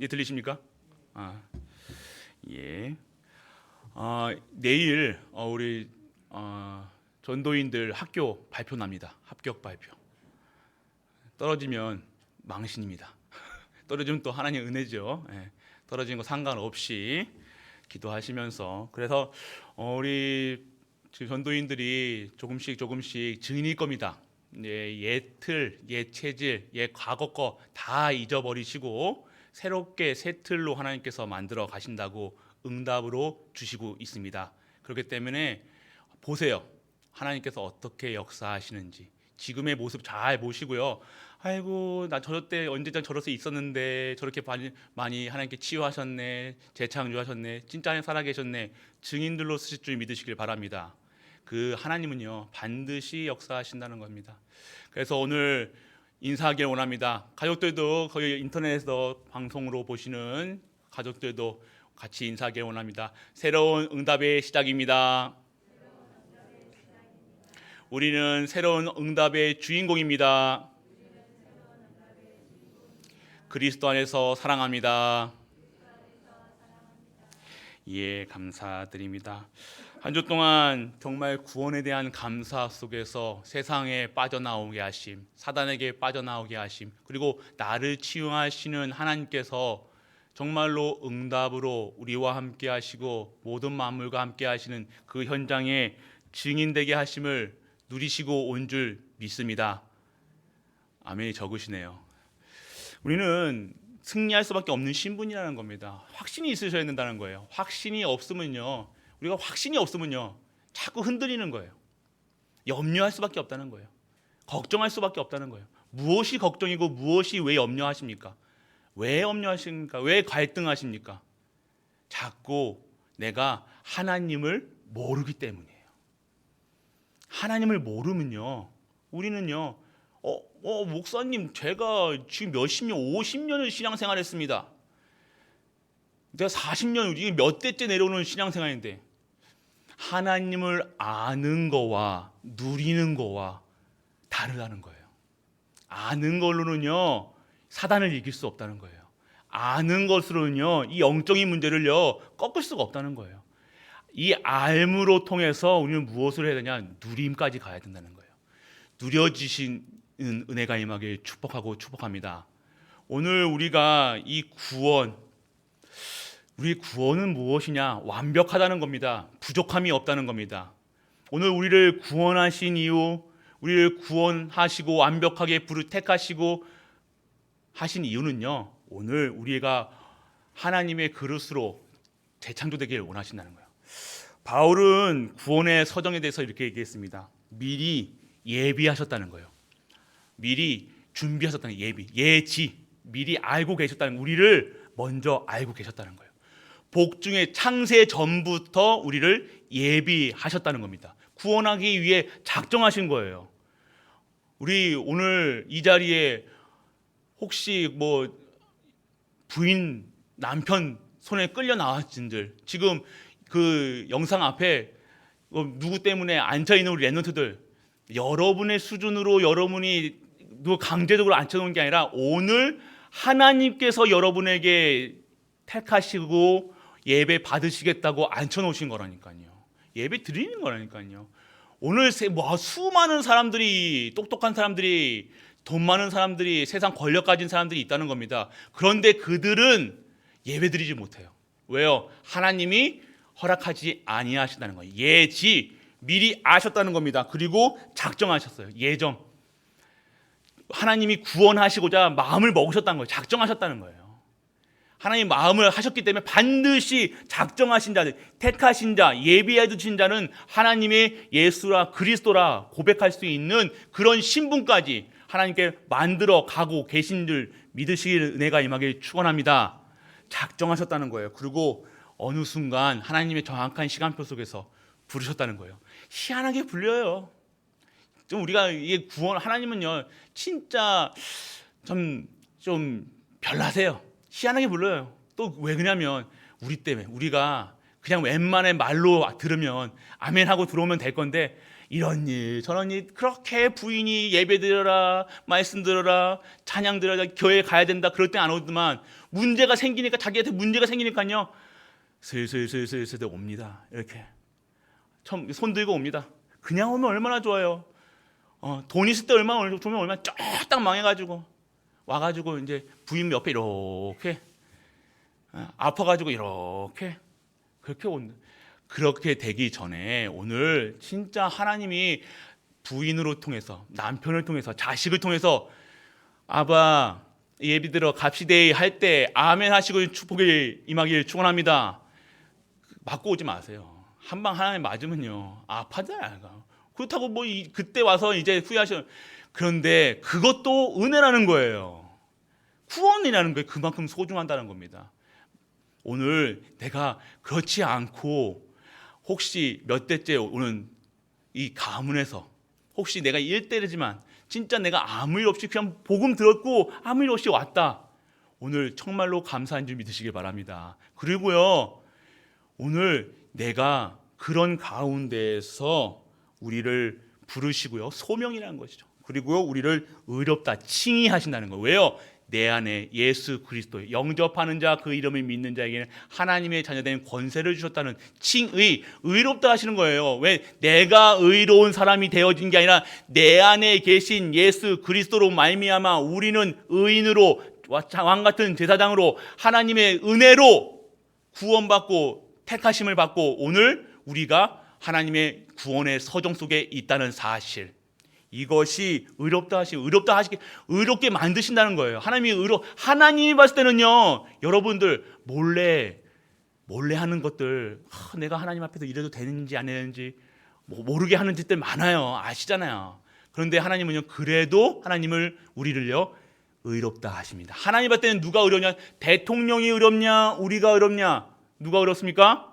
예, 들리십니까? 아, 예. 내일 우리 전도인들 학교 발표 납니다. 합격 발표. 떨어지면 망신입니다. 떨어지면 또 하나님의 은혜죠. 예. 떨어지는 거 상관없이 기도하시면서, 그래서 우리 지금 전도인들이 조금씩 증인일 겁니다. 예, 옛 틀, 옛 체질, 옛 과거 거 다 잊어버리시고 새롭게 새 틀로 하나님께서 만들어 가신다고 응답으로 주시고 있습니다. 그렇기 때문에 보세요. 하나님께서 어떻게 역사하시는지 지금의 모습 잘 보시고요. 아이고, 나 저때 언제전 저럴 수 있었는데 저렇게 많이 하나님께 치유하셨네, 재창조하셨네, 진짜 하나님 살아계셨네, 증인들로 쓰실 줄 믿으시길 바랍니다. 그 하나님은요 반드시 역사하신다는 겁니다. 그래서 오늘 인사하길 원합니다. 가족들도 거의 인터넷에서 방송으로 보시는 가족들도 같이 인사하길 원합니다. 새로운 응답의 시작입니다. 우리는 새로운 응답의 주인공입니다. 그리스도 안에서 사랑합니다. 예, 감사드립니다. 한 주 동안 정말 구원에 대한 감사 속에서 세상에 빠져나오게 하심, 사단에게 빠져나오게 하심, 그리고 나를 치유하시는 하나님께서 정말로 응답으로 우리와 함께 하시고 모든 만물과 함께 하시는 그 현장에 증인되게 하심을 누리시고 온 줄 믿습니다. 아멘이 적으시네요. 우리는 승리할 수밖에 없는 신분이라는 겁니다. 확신이 있으셔야 된다는 거예요. 확신이 없으면요, 우리가 확신이 없으면요 자꾸 흔들리는 거예요. 염려할 수밖에 없다는 거예요. 걱정할 수밖에 없다는 거예요. 무엇이 걱정이고 무엇이 왜 염려하십니까? 왜 염려하십니까? 왜 갈등하십니까? 자꾸 내가 하나님을 모르기 때문이에요. 하나님을 모르면요 우리는요 목사님, 제가 지금 몇십 년, 50년을 신앙생활했습니다. 내가 40년, 이게 몇 대째 내려오는 신앙생활인데, 하나님을 아는 거와 누리는 거와 다르다는 거예요. 아는 걸로는요 사단을 이길 수 없다는 거예요. 아는 것으로는요 이 영적인 문제를요 꺾을 수가 없다는 거예요. 이 알므로 통해서 우리는 무엇을 해야 되냐? 누림까지 가야 된다는 거예요. 누려지신 은혜가 임하길 축복합니다. 오늘 우리가 이 구원, 우리 구원은 무엇이냐? 완벽하다는 겁니다. 부족함이 없다는 겁니다. 오늘 우리를 구원하신 이유, 우리를 구원하시고 완벽하게 택하시고 하신 이유는요, 오늘 우리가 하나님의 그릇으로 재창조되기를 원하신다는 거예요. 바울은 구원의 서정에 대해서 이렇게 얘기했습니다. 미리 예비하셨다는 거예요. 미리 준비하셨다는 예지, 미리 알고 계셨다는, 우리를 먼저 알고 계셨다는 거예요. 복중의 창세 전부터 우리를 예비하셨다는 겁니다. 구원하기 위해 작정하신 거예요. 우리 오늘 이 자리에 혹시 부인, 남편 손에 끌려 나왔진들, 지금 그 영상 앞에 누구 때문에 앉아있는 우리 랩런트들, 여러분의 수준으로 여러분이 강제적으로 앉혀놓은 게 아니라 오늘 하나님께서 여러분에게 택하시고 예배 받으시겠다고 앉혀놓으신 거라니까요. 예배 드리는 거라니까요. 오늘 수많은 사람들이, 똑똑한 사람들이, 돈 많은 사람들이, 세상 권력 가진 사람들이 있다는 겁니다. 그런데 그들은 예배 드리지 못해요. 왜요? 하나님이 허락하지 아니하신다는 거예요. 예지, 미리 아셨다는 겁니다. 그리고 작정하셨어요. 예정. 하나님이 구원하시고자 마음을 먹으셨다는 거예요. 작정하셨다는 거예요. 하나님 마음을 하셨기 때문에 반드시 작정하신 자, 택하신 자, 예비해 두신 자는 하나님의 예수라 그리스도라 고백할 수 있는 그런 신분까지 하나님께 만들어 가고 계신 줄 믿으시길 은혜가 임하길 축원합니다. 작정하셨다는 거예요. 그리고 어느 순간 하나님의 정확한 시간표 속에서 부르셨다는 거예요. 희한하게 불려요. 좀 우리가 이게 구원, 하나님은요 진짜 좀 별나세요. 희한하게 불러요. 또 왜 그러냐면 우리 때문에, 우리가 그냥 웬만한 말로 들으면 아멘 하고 들어오면 될 건데 이런 일 저런 일 그렇게 부인이 예배 드려라 말씀 들어라 찬양 드려라 교회 가야 된다 그럴 때 안 오더만 문제가 생기니까 자기한테 문제가 생기니까요 슬슬 옵니다. 이렇게 처음 손 들고 옵니다. 그냥 오면 얼마나 좋아요. 돈 있을 때 얼마나 쫙딱 망해가지고 와가지고 이제 부인 옆에 이렇게 아파가지고 이렇게 그렇게 온다. 그렇게 되기 전에 오늘 진짜 하나님이 부인으로 통해서 남편을 통해서 자식을 통해서 아바 예비 들어 갑시데이 할 때 아멘 하시고 축복이 임하길 축원합니다. 맞고 오지 마세요. 한 방 하나님 맞으면요 아파져요. 그렇다고 뭐 그때 와서 이제 후회하시는 그런데 그것도 은혜라는 거예요. 구원이라는 거예요. 그만큼 소중하다는 겁니다. 오늘 내가 그렇지 않고 혹시 몇 대째 오는 이 가문에서 혹시 내가 일대지만 진짜 내가 아무 일 없이 그냥 복음 들었고 아무 일 없이 왔다. 오늘 정말로 감사한 줄 믿으시길 바랍니다. 그리고요 오늘 내가 그런 가운데에서 우리를 부르시고요 소명이라는 것이죠. 그리고 우리를 의롭다 칭의하신다는 거예요. 왜요? 내 안에 예수 그리스도의 영접하는 자 그 이름을 믿는 자에게는 하나님의 자녀된 권세를 주셨다는 칭의 의롭다 하시는 거예요. 왜? 내가 의로운 사람이 되어진 게 아니라 내 안에 계신 예수 그리스도로 말미암아 우리는 의인으로 왕같은 제사장으로 하나님의 은혜로 구원받고 택하심을 받고 오늘 우리가 하나님의 구원의 서정 속에 있다는 사실, 이것이 의롭게 만드신다는 거예요. 하나님이 봤을 때는요, 여러분들 몰래 하는 것들, 내가 하나님 앞에서 이래도 되는지 안 되는지 모르게 하는 짓들 많아요. 아시잖아요. 그런데 하나님은요, 그래도 우리를요 의롭다 하십니다. 하나님 봤을 때는 누가 의롭냐? 대통령이 의롭냐? 우리가 의롭냐? 누가 의롭습니까?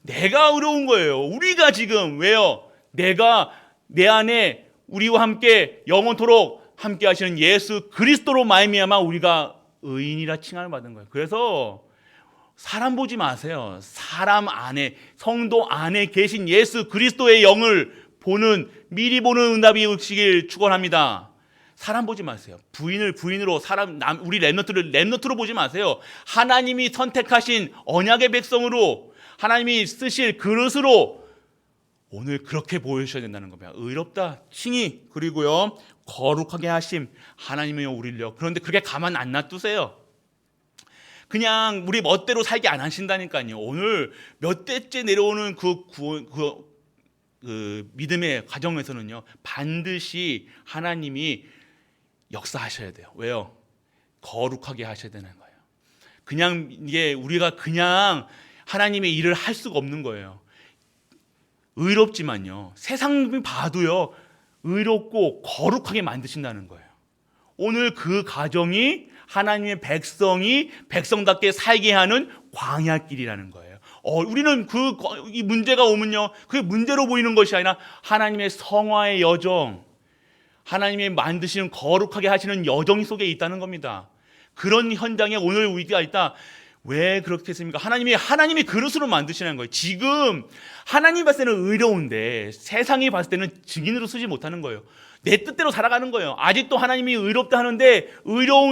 내가 의로운 거예요. 우리가 지금 왜요? 내가 내 안에 우리와 함께 영원토록 함께 하시는 예수 그리스도로 말미암아 우리가 의인이라 칭함을 받은 거예요. 그래서 사람 보지 마세요. 사람 안에 성도 안에 계신 예수 그리스도의 영을 미리 보는 응답이 오시길 축원합니다. 사람 보지 마세요. 부인으로 우리 렘너트로 보지 마세요. 하나님이 선택하신 언약의 백성으로 하나님이 쓰실 그릇으로 오늘 그렇게 보여주셔야 된다는 겁니다. 의롭다 칭의 그리고요 거룩하게 하심 하나님이요 우리를요. 그런데 그렇게 가만 안 놔두세요. 그냥 우리 멋대로 살게 안 하신다니까요. 오늘 몇 대째 내려오는 그 믿음의 과정에서는요 반드시 하나님이 역사하셔야 돼요. 왜요? 거룩하게 하셔야 되는 거예요. 그냥 이게 우리가 그냥 하나님의 일을 할 수가 없는 거예요. 의롭지만요 세상이 봐도요 의롭고 거룩하게 만드신다는 거예요. 오늘 그 과정이 하나님의 백성답게 살게 하는 광야길이라는 거예요. 우리는 이 문제가 오면요 그게 문제로 보이는 것이 아니라 하나님의 성화의 여정, 하나님의 만드시는 거룩하게 하시는 여정 속에 있다는 겁니다. 그런 현장에 오늘 우리가 있다. 왜 그렇게 했습니까? 하나님이 그릇으로 만드시는 거예요. 지금 하나님 봤을 때는 의로운데 세상이 봤을 때는 증인으로 쓰지 못하는 거예요. 내 뜻대로 살아가는 거예요. 아직도 하나님이 의롭다 하는데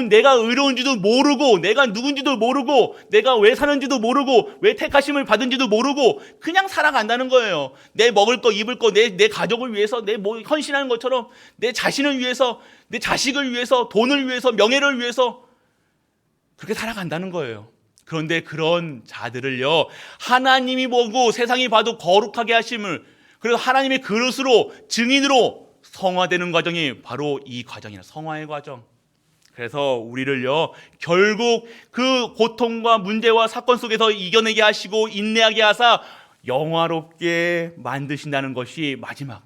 내가 의로운지도 모르고 내가 누군지도 모르고 내가 왜 사는지도 모르고 왜 택하심을 받은지도 모르고 그냥 살아간다는 거예요. 내 먹을 거 입을 거 내 가족을 위해서 내 헌신하는 것처럼 내 자신을 위해서 내 자식을 위해서 돈을 위해서 명예를 위해서 그렇게 살아간다는 거예요. 그런데 그런 자들을요 하나님이 보고 세상이 봐도 거룩하게 하심을, 그래서 하나님의 그릇으로 증인으로 성화되는 과정이 바로 이 과정이에요. 성화의 과정. 그래서 우리를요 결국 그 고통과 문제와 사건 속에서 이겨내게 하시고 인내하게 하사 영화롭게 만드신다는 것이 마지막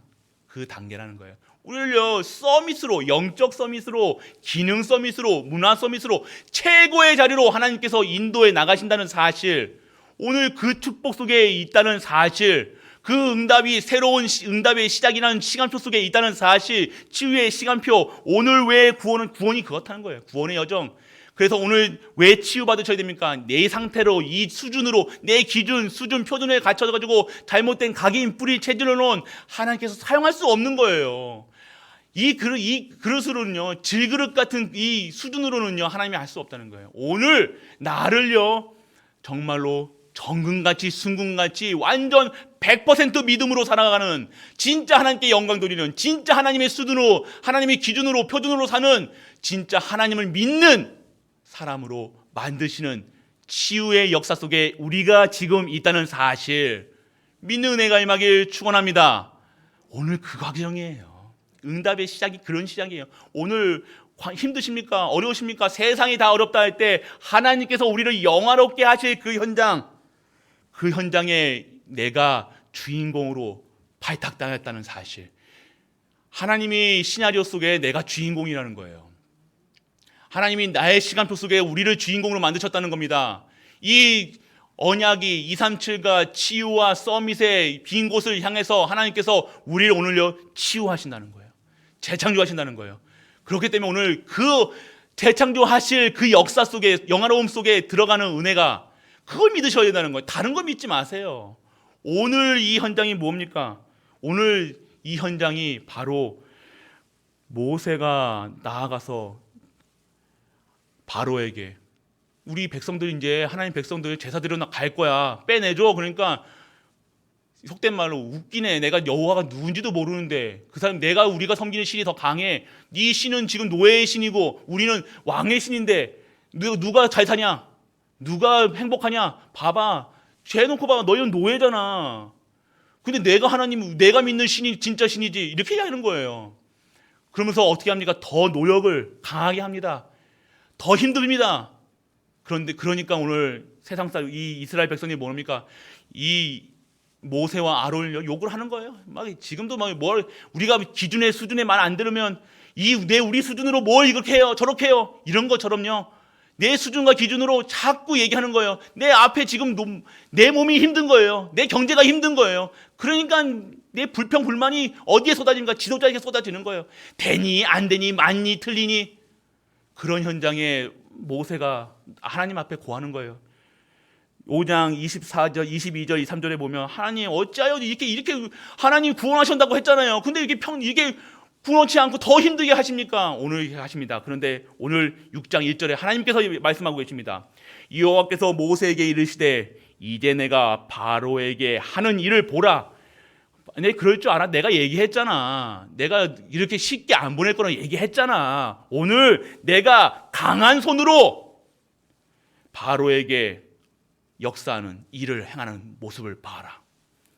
그 단계라는 거예요. 우리를요 서밋으로, 영적 서밋으로, 기능 서밋으로, 문화 서밋으로 최고의 자리로 하나님께서 인도해 나가신다는 사실, 오늘 그 축복 속에 있다는 사실, 그 새로운 응답의 시작이라는 시간표 속에 있다는 사실, 치유의 시간표, 오늘 외의 구원이 그렇다는 거예요. 구원의 여정. 그래서 오늘 왜 치유받으셔야 됩니까? 내 상태로, 이 수준으로, 내 기준, 수준, 표준에 갇혀가지고 잘못된 각인, 뿌리, 체질을 놓은 하나님께서 사용할 수 없는 거예요. 이 그릇으로는요, 질그릇 같은 이 수준으로는요, 하나님이 할 수 없다는 거예요. 오늘 나를요, 정말로 정금같이 순금같이 완전 100% 믿음으로 살아가는, 진짜 하나님께 영광 돌리는, 진짜 하나님의 수준으로, 하나님의 기준으로, 표준으로 사는, 진짜 하나님을 믿는 사람으로 만드시는 치유의 역사 속에 우리가 지금 있다는 사실, 믿는 은혜가 임하길 축원합니다. 오늘 그 과정이에요. 응답의 시작이 그런 시작이에요. 오늘 힘드십니까? 어려우십니까? 세상이 다 어렵다 할 때 하나님께서 우리를 영화롭게 하실 그 현장, 그 현장에 내가 주인공으로 발탁당했다는 사실, 하나님이 시나리오 속에 내가 주인공이라는 거예요. 하나님이 나의 시간표 속에 우리를 주인공으로 만드셨다는 겁니다. 이 언약이 237과 치유와 서밋의 빈 곳을 향해서 하나님께서 우리를 오늘요 치유하신다는 거예요. 재창조하신다는 거예요. 그렇기 때문에 오늘 그 재창조하실 그 역사 속에, 영화로움 속에 들어가는 은혜가, 그걸 믿으셔야 된다는 거예요. 다른 거 믿지 마세요. 오늘 이 현장이 뭡니까? 오늘 이 현장이 바로 모세가 나아가서 바로에게, 우리 백성들, 이제 하나님 백성들 제사 드려 갈 거야, 빼내줘. 그러니까 속된 말로 웃기네. 내가 여호와가 누군지도 모르는데 그 사람, 우리가 섬기는 신이 더 강해. 네 신은 지금 노예의 신이고 우리는 왕의 신인데 누가 잘 사냐? 누가 행복하냐? 봐봐, 죄놓고 봐봐, 너희는 노예잖아. 근데 내가 믿는 신이 진짜 신이지, 이렇게 하는 거예요. 그러면서 어떻게 합니까? 더 노력을 강하게 합니다. 더 힘듭니다. 그러니까 오늘 세상살 이 이스라엘 백성이 뭡니까? 이 모세와 아론을 욕을 하는 거예요. 지금도 우리가 기준의 수준에 말 안 들으면 우리 수준으로 뭘 이렇게 해요, 저렇게 해요, 이런 것처럼요, 내 수준과 기준으로 자꾸 얘기하는 거예요. 내 앞에 지금 내 몸이 힘든 거예요. 내 경제가 힘든 거예요. 그러니까 내 불평 불만이 어디에 쏟아집니까? 지도자에게 쏟아지는 거예요. 되니 안 되니, 맞니 틀리니. 그런 현장에 모세가 하나님 앞에 고하는 거예요. 5장 24절, 22절, 23절에 보면 하나님 어찌하여 이렇게 하나님 구원하신다고 했잖아요. 근데 이게 구원치 않고 더 힘들게 하십니까? 오늘 하십니다. 그런데 오늘 6장 1절에 하나님께서 말씀하고 계십니다. 여호와께서 모세에게 이르시되 이제 내가 바로에게 하는 일을 보라. 내 그럴 줄 알아? 내가 얘기했잖아. 내가 이렇게 쉽게 안 보낼 거라 얘기했잖아. 오늘 내가 강한 손으로 바로에게 역사하는 일을 행하는 모습을 봐라.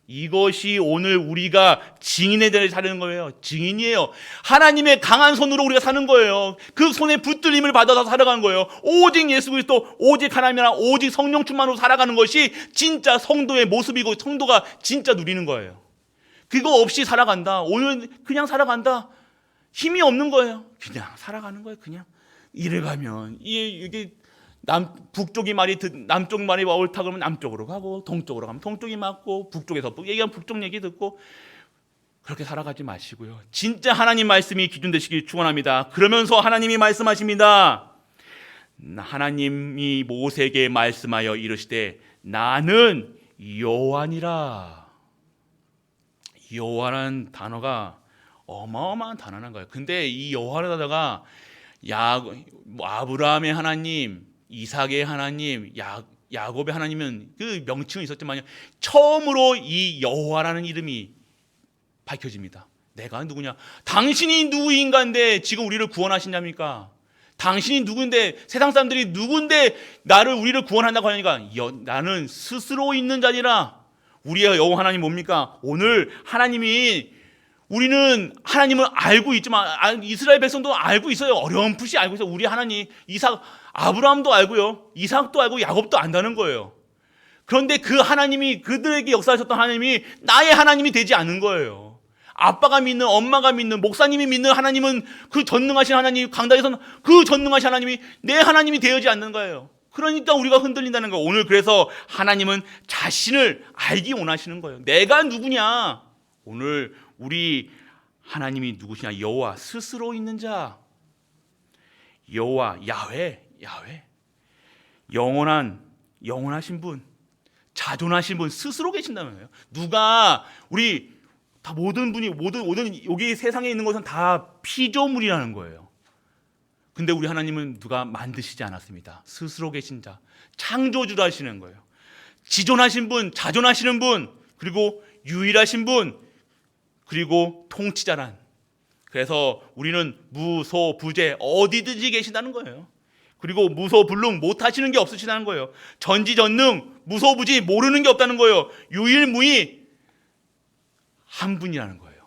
이것이 오늘 우리가 증인에 대해 사는 거예요. 증인이에요. 하나님의 강한 손으로 우리가 사는 거예요. 그 손에 붙들림을 받아서 살아가는 거예요. 오직 예수 그리스도, 오직 하나님이랑 오직 성령 충만으로 살아가는 것이 진짜 성도의 모습이고, 성도가 진짜 누리는 거예요. 그거 없이 살아간다, 오늘 그냥 살아간다, 힘이 없는 거예요. 그냥 살아가는 거예요. 그냥 이래 가면 이게 북쪽이 남쪽 말이 옳다 그러면 남쪽으로 가고, 동쪽으로 가면 동쪽이 맞고, 북쪽에서 얘기하면 북쪽 얘기 듣고, 그렇게 살아가지 마시고요. 진짜 하나님 말씀이 기준 되시길 축원합니다. 그러면서 하나님이 말씀하십니다. 하나님이 모세에게 말씀하여 이르시되 나는 여호와니라. 여호와라는 단어가 어마어마한 단어란 거예요. 근데 이 여호와라는 단어가 아브라함의 하나님, 이삭의 하나님, 야곱의 하나님은 그 명칭은 있었지만 처음으로 이 여호와라는 이름이 밝혀집니다. 내가 누구냐? 당신이 누구인가인데 지금 우리를 구원하시냐입니까? 당신이 누군데, 세상 사람들이 누군데 우리를 구원한다고 하니까 나는 스스로 있는 자니라. 우리의 여호와 하나님 뭡니까? 오늘 우리는 하나님을 알고 있지만, 이스라엘 백성도 알고 있어요. 어렴풋이 알고 있어요. 우리 하나님, 아브라함도 알고요, 이삭도 알고, 야곱도 안다는 거예요. 그런데 그 하나님이, 그들에게 역사하셨던 하나님이 나의 하나님이 되지 않는 거예요. 아빠가 믿는, 엄마가 믿는, 목사님이 믿는 하나님은, 그 전능하신 하나님, 강단에서는 그 전능하신 하나님이 내 하나님이 되어지 않는 거예요. 그러니까 우리가 흔들린다는 거예요. 오늘 그래서 하나님은 자신을 알기 원하시는 거예요. 내가 누구냐? 오늘 우리 하나님이 누구시냐? 여호와, 스스로 있는 자, 여호와, 야훼. 야훼, 영원하신 분, 자존하신 분 스스로 계신다는 거예요. 누가 우리 다 모든 여기 세상에 있는 것은 다 피조물이라는 거예요. 근데 우리 하나님은 누가 만드시지 않았습니다. 스스로 계신 자, 창조주라 하시는 거예요. 지존하신 분, 자존하시는 분, 그리고 유일하신 분, 그리고 통치자란. 그래서 우리는 무소부재 어디든지 계신다는 거예요. 그리고 무소불능 못하시는 게 없으시다는 거예요. 전지전능 무소부지 모르는 게 없다는 거예요. 유일무이 한 분이라는 거예요.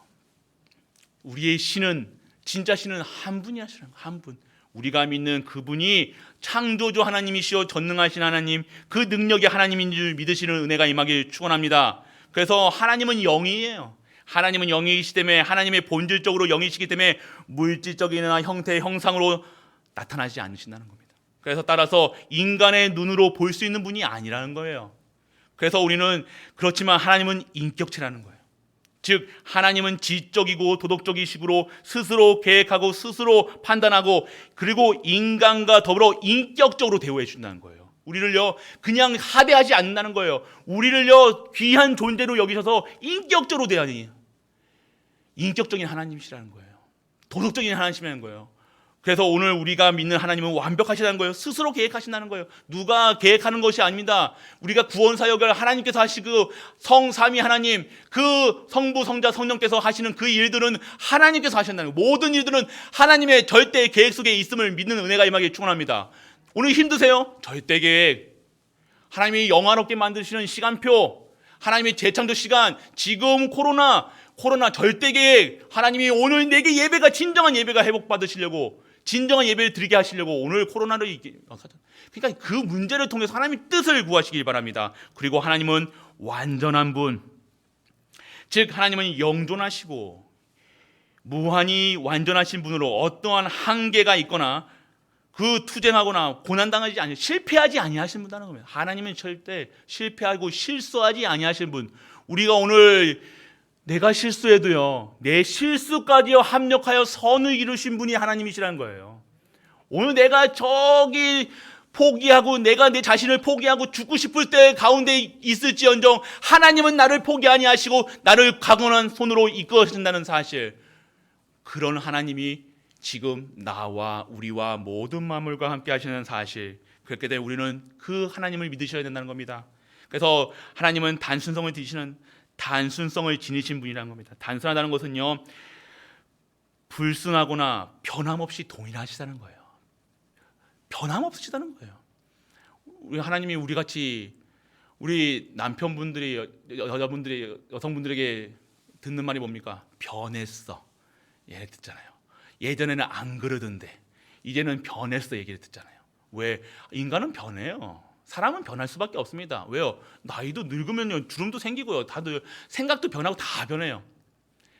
우리의 신은, 진짜 신은 한 분이 하시는 거예요. 한 분. 우리가 믿는 그분이 창조주 하나님이시오 전능하신 하나님, 그 능력이 하나님인 줄 믿으시는 은혜가 임하길 축원합니다. 그래서 하나님은 영이에요. 하나님은 영이시기 때문에, 하나님의 본질적으로 영이시기 때문에 물질적인 형태, 형상으로 나타나지 않으신다는 겁니다. 그래서 따라서 인간의 눈으로 볼 수 있는 분이 아니라는 거예요. 그래서 우리는 그렇지만 하나님은 인격체라는 거예요. 즉 하나님은 지적이고 도덕적이식으로 스스로 계획하고 스스로 판단하고 그리고 인간과 더불어 인격적으로 대우해 준다는 거예요. 우리를요 그냥 하대하지 않는다는 거예요. 우리를요 귀한 존재로 여기셔서 인격적으로 대하니 인격적인 하나님이시라는 거예요. 도덕적인 하나님이라는 거예요. 그래서 오늘 우리가 믿는 하나님은 완벽하시다는 거예요. 스스로 계획하신다는 거예요. 누가 계획하는 것이 아닙니다. 우리가 구원 사역을 하나님께서 하시고 성삼위 하나님, 그 성부, 성자, 성령께서 하시는 그 일들은 하나님께서 하신다는 거예요. 모든 일들은 하나님의 절대 계획 속에 있음을 믿는 은혜가 임하기를 축원합니다. 오늘 힘드세요? 절대 계획. 하나님이 영화롭게 만드시는 시간표, 하나님의 재창조 시간, 지금 코로나 절대 계획. 하나님이 오늘 내게 예배가 진정한 예배가 회복받으시려고, 진정한 예배를 드리게 하시려고 오늘 코로나를 그러니까 그 문제를 통해서 하나님의 뜻을 구하시길 바랍니다. 그리고 하나님은 완전한 분, 즉 하나님은 영존하시고 무한히 완전하신 분으로 어떠한 한계가 있거나 그 투쟁하거나 고난당하지 아니 실패하지 아니하신 분이라는 겁니다. 하나님은 절대 실패하고 실수하지 아니하신 분. 우리가 오늘 내가 실수해도요 내 실수까지요 합력하여 선을 이루신 분이 하나님이시라는 거예요. 오늘 내가 저기 포기하고 내가 내 자신을 포기하고 죽고 싶을 때 가운데 있을지언정 하나님은 나를 포기 아니하시고 나를 강건한 손으로 이끌어주신다는 사실, 그런 하나님이 지금 나와 우리와 모든 만물과 함께 하시는 사실, 그렇게 되면 우리는 그 하나님을 믿으셔야 된다는 겁니다. 그래서 하나님은 단순성을 지니신 분이라는 겁니다. 단순하다는 것은요 불순하거나 변함없이 동일하시다는 거예요. 변함없으시다는 거예요. 우리 하나님이 우리같이 우리 남편분들이 여자분들이 여성분들에게 듣는 말이 뭡니까? 변했어 얘기 듣잖아요. 예전에는 안 그러던데 이제는 변했어 얘기를 듣잖아요. 왜? 인간은 변해요. 사람은 변할 수밖에 없습니다. 왜요? 나이도 늙으면요 주름도 생기고요, 다들 생각도 변하고 다 변해요.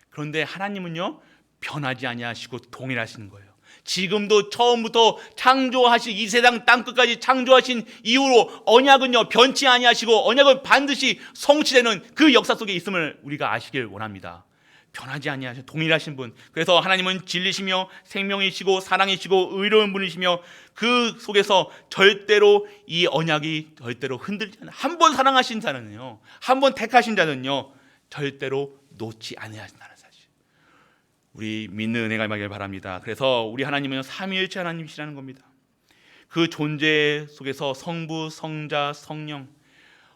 그런데 하나님은요 변하지 아니하시고 동일하시는 거예요. 지금도 처음부터 창조하신 이 세상 땅끝까지 창조하신 이후로 언약은요 변치 아니하시고 언약은 반드시 성취되는 그 역사 속에 있음을 우리가 아시길 원합니다. 변하지 아니하신 동일하신 분. 그래서 하나님은 진리시며 생명이시고 사랑이시고 의로운 분이시며 그 속에서 절대로 이 언약이 절대로 흔들리지 않아요. 한 번 사랑하신 자는요, 한 번 택하신 자는요 절대로 놓지 아니하신다는 사실, 우리 믿는 은혜가 임하길 바랍니다. 그래서 우리 하나님은 삼위일체 하나님이시라는 겁니다. 그 존재 속에서 성부, 성자, 성령,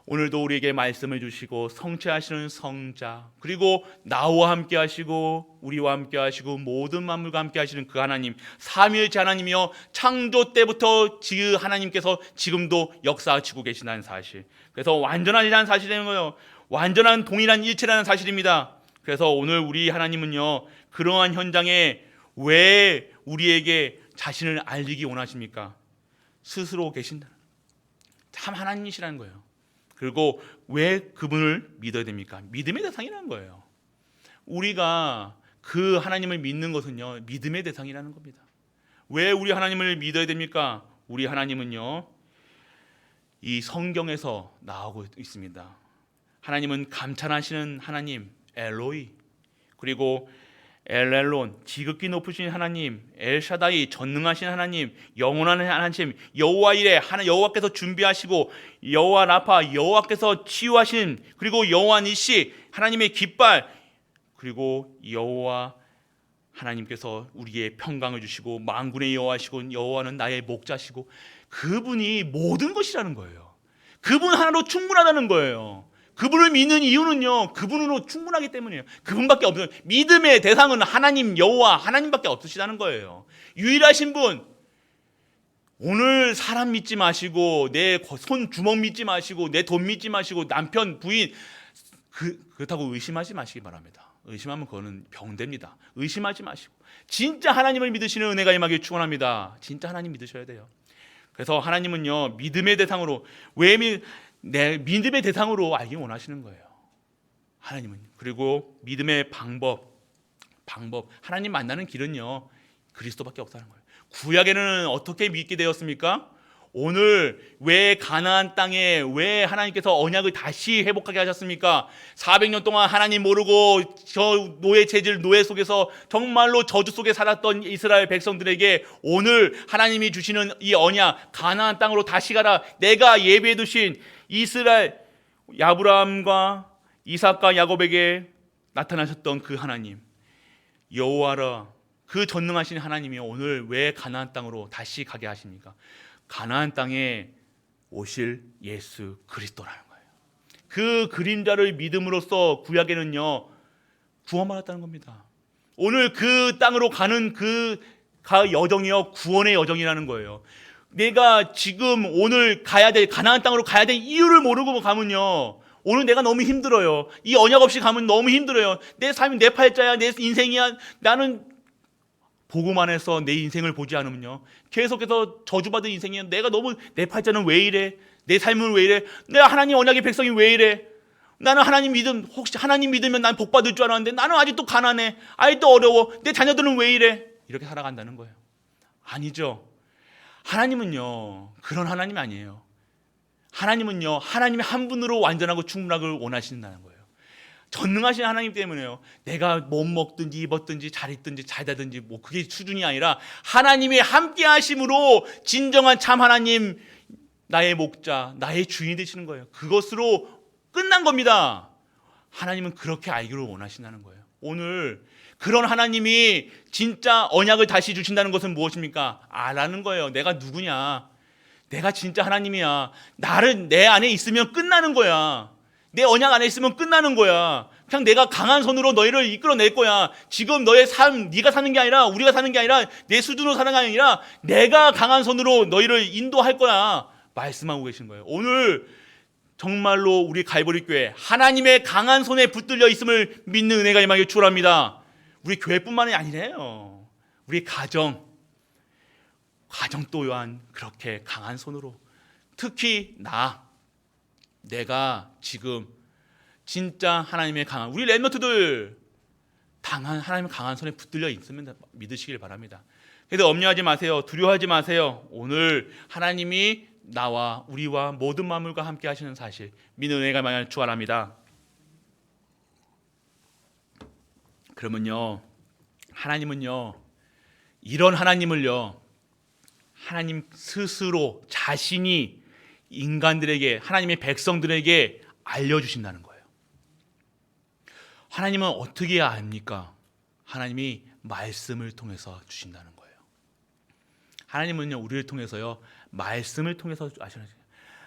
오늘도 우리에게 말씀을 주시고 성취하시는 성자, 그리고 나와 함께 하시고 우리와 함께 하시고 모든 만물과 함께 하시는 그 하나님, 삼위일체 하나님이여 창조 때부터 그 하나님께서 지금도 역사하시고 계시다는 사실, 그래서 완전하시다는 사실이라는 거예요. 완전한 동일한 일체라는 사실입니다. 그래서 오늘 우리 하나님은요 그러한 현장에 왜 우리에게 자신을 알리기 원하십니까? 스스로 계신다. 참 하나님이시라는 거예요. 그리고 왜 그분을 믿어야 됩니까? 믿음의 대상이라는 거예요. 우리가 그 하나님을 믿는 것은요 믿음의 대상이라는 겁니다. 왜 우리 하나님을 믿어야 됩니까? 우리 하나님은요 이 성경에서 나오고 있습니다. 하나님은 감찰하시는 하나님 엘로이, 그리고 엘렐론, 지극히 높으신 하나님, 엘샤다이, 전능하신 하나님, 영원한 하나님, 여호와 이레, 여호와께서 준비하시고, 여호와 라파, 여호와께서 치유하신, 그리고 여호와 니시, 하나님의 깃발, 그리고 여호와 하나님께서 우리의 평강을 주시고 만군의 여호와시고, 여호와는 나의 목자시고, 그분이 모든 것이라는 거예요. 그분 하나로 충분하다는 거예요. 그분을 믿는 이유는요, 그분으로 충분하기 때문이에요. 그분밖에 없어요. 믿음의 대상은 하나님, 여호와 하나님밖에 없으시다는 거예요. 유일하신 분. 오늘 사람 믿지 마시고, 내 손 주먹 믿지 마시고, 내 돈 믿지 마시고, 남편, 부인 그렇다고 의심하지 마시기 바랍니다. 의심하면 그거는 병됩니다. 의심하지 마시고 진짜 하나님을 믿으시는 은혜가 임하길 축원합니다. 진짜 하나님 믿으셔야 돼요. 그래서 하나님은요, 믿음의 대상으로, 내 믿음의 대상으로 알기 원하시는 거예요. 하나님은. 그리고 믿음의 방법, 하나님 만나는 길은요, 그리스도밖에 없다는 거예요. 구약에는 어떻게 믿게 되었습니까? 오늘 왜 가나안 땅에 왜 하나님께서 언약을 다시 회복하게 하셨습니까? 400년 동안 하나님 모르고 저 노예 체질, 노예 속에서 정말로 저주 속에 살았던 이스라엘 백성들에게 오늘 하나님이 주시는 이 언약, 가나안 땅으로 다시 가라, 내가 예비해 두신 이스라엘 아브라함과 이삭과 야곱에게 나타나셨던 그 하나님, 여호와라, 그 전능하신 하나님이 오늘 왜 가나안 땅으로 다시 가게 하십니까? 가나안 땅에 오실 예수 그리스도라는 거예요. 그 그림자를 믿음으로써 구약에는요, 구원받았다는 겁니다. 오늘 그 땅으로 가는 그 여정이요, 구원의 여정이라는 거예요. 내가 지금 오늘 가야 될, 가나안 땅으로 가야 될 이유를 모르고 가면요, 오늘 내가 너무 힘들어요. 이 언약 없이 가면 너무 힘들어요. 내 삶이 내 팔자야, 내 인생이야. 나는 복음 안에서 내 인생을 보지 않으면요, 계속해서 저주받은 인생이에요. 내가 너무, 내 팔자는 왜 이래? 내 삶은 왜 이래? 내가 하나님 언약의 백성이 왜 이래? 나는 하나님 믿음, 혹시 하나님 믿으면 난 복 받을 줄 알았는데 나는 아직도 가난해, 아직도 어려워, 내 자녀들은 왜 이래? 이렇게 살아간다는 거예요. 아니죠. 하나님은요, 그런 하나님이 아니에요. 하나님은요, 하나님이 한 분으로 완전하고 충분하길 원하신다는 거예요. 전능하신 하나님 때문에요. 내가 못 먹든지 입었든지 잘 있든지 잘 되든지 뭐 그게 수준이 아니라 하나님의 함께 하심으로 진정한 참 하나님, 나의 목자, 나의 주인이 되시는 거예요. 그것으로 끝난 겁니다. 하나님은 그렇게 알기를 원하신다는 거예요. 오늘 그런 하나님이 진짜 언약을 다시 주신다는 것은 무엇입니까? 알라는 거예요. 내가 누구냐? 내가 진짜 하나님이야. 나를 내 안에 있으면 끝나는 거야. 내 언약 안에 있으면 끝나는 거야. 그냥 내가 강한 손으로 너희를 이끌어낼 거야. 지금 너의 삶, 네가 사는 게 아니라, 우리가 사는 게 아니라, 내 수준으로 사는 게 아니라 내가 강한 손으로 너희를 인도할 거야. 말씀하고 계신 거예요. 오늘 정말로 우리 갈보리 교회 하나님의 강한 손에 붙들려 있음을 믿는 은혜가 임하길 축원합니다. 우리 교회뿐만이 아니래요. 우리 가정 또한 그렇게 강한 손으로, 특히 내가 지금 진짜 하나님의 강한, 우리 렘넌트들 하나님의 강한 손에 붙들려 있으면 믿으시길 바랍니다. 그래서 염려하지 마세요. 두려워하지 마세요. 오늘 하나님이 나와 우리와 모든 만물과 함께 하시는 사실 믿는 은혜가 많이 축원합니다. 그러면요, 하나님은요, 이런 하나님을요, 하나님 스스로 자신이 인간들에게, 하나님의 백성들에게 알려주신다는 거예요. 하나님은 어떻게 압니까? 하나님이 말씀을 통해서 주신다는 거예요. 하나님은요, 우리를 통해서요, 말씀을 통해서 아시는 거예요.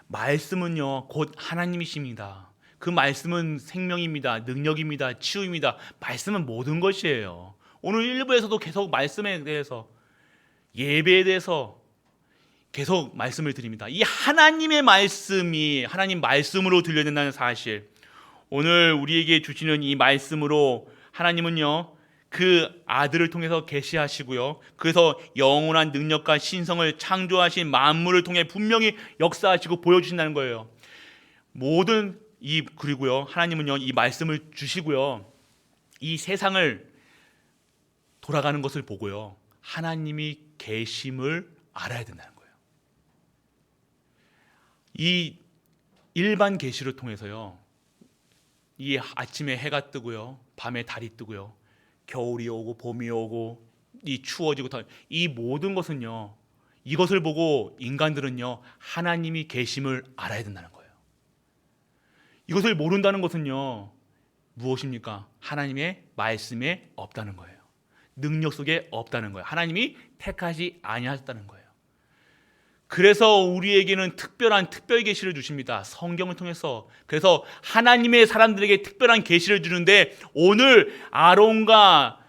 말씀은요, 곧 하나님이십니다. 그 말씀은 생명입니다. 능력입니다. 치유입니다. 말씀은 모든 것이에요. 오늘 1부에서도 계속 말씀에 대해서, 예배에 대해서 계속 말씀을 드립니다. 이 하나님의 말씀이 하나님 말씀으로 들려진다는 사실, 오늘 우리에게 주시는 이 말씀으로 하나님은요, 그 아들을 통해서 계시하시고요, 그래서 영원한 능력과 신성을 창조하신 만물을 통해 분명히 역사하시고 보여주신다는 거예요. 그리고요, 하나님은요, 이 말씀을 주시고요, 이 세상을 돌아가는 것을 보고요, 하나님이 계심을 알아야 된다는 거예요. 이 일반 계시를 통해서요, 이 아침에 해가 뜨고요, 밤에 달이 뜨고요, 겨울이 오고 봄이 오고 이 추워지고 이 모든 것은요, 이것을 보고 인간들은요 하나님이 계심을 알아야 된다는 거예요. 이것을 모른다는 것은요 무엇입니까? 하나님의 말씀에 없다는 거예요. 능력 속에 없다는 거예요. 하나님이 택하지 아니하셨다는 거예요. 그래서 우리에게는 특별한 특별 계시를 주십니다. 성경을 통해서. 그래서 하나님의 사람들에게 특별한 계시를 주는데, 오늘 아론과